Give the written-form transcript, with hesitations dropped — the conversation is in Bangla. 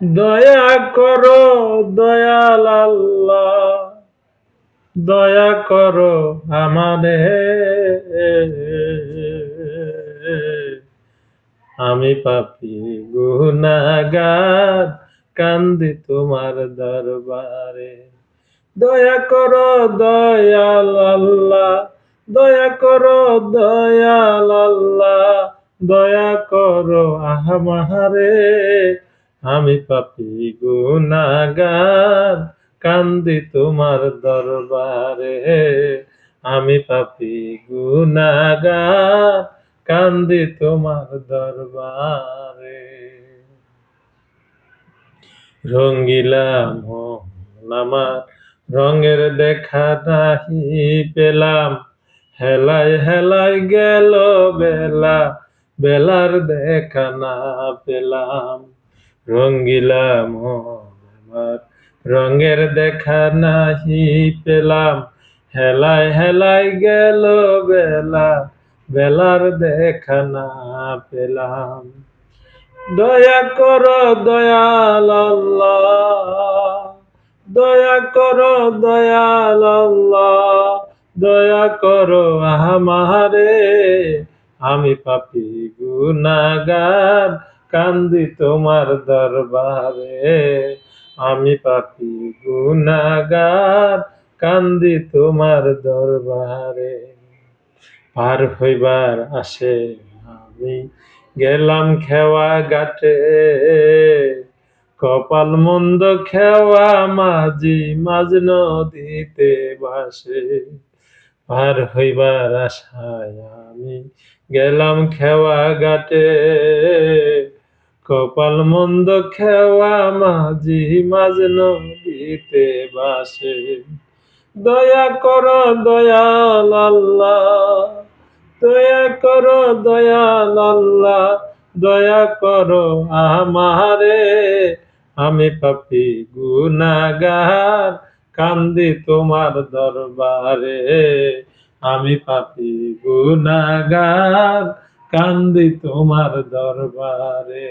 দয়া করো দয়াল আল্লাহ, দয়া করো আমারে। আমি পাপী গুনাহগার, কান্দি তোমার দরবারে। দয়া করো দয়াল আল্লাহ, দয়া করো দয়াল আল্লাহ, দয়া করো আমারে। আমি পাপী গুনাহগার, কান্দি তোমার দরবারে। আমি পাপী গুনাহগার, কান্দি তোমার দরবারে। রঙ্গিলা মন আমার, রঙের দেখা নাহি পেলাম। হেলায় হেলায় গেল বেলা, বেলার দেখা না পেলাম। রঙ্গিলা মন আমার, রঙের দেখা নাহি পেলাম। হেলায় হেলায় গেল বেলা, বেলার দেখা না পেলাম। দয়া করো দয়াল আল্লাহ, দয়া করো দয়াল আল্লাহ, দয়া করো আমারে। আমি পাপী গুনাহগার, কান্দি তোমার দরবারে। আমি পাপী গুনাহগার, কান্দি তোমার দরবারে। পার হইবার আসে আমি গেলাম খেওয়া ঘাটে। কপাল মন্দ খেওয়া মাঝি, মাঝ নদীতে ভাসে। পার হইবার আশায় আমি গেলাম খেওয়া ঘাটে। কপাল মন্দ খেওয়া মাঝি, মাঝ নদীতে ভাসে। দয়া করো দয়াল আল্লাহ, দয়া করো দয়াল আল্লাহ, দয়া করো আমারে। আমি পাপী গুনাহগার, কান্দি তোমার দরবারে। আমি পাপী গুনাহগার, কান্দি তোমার দরবারে।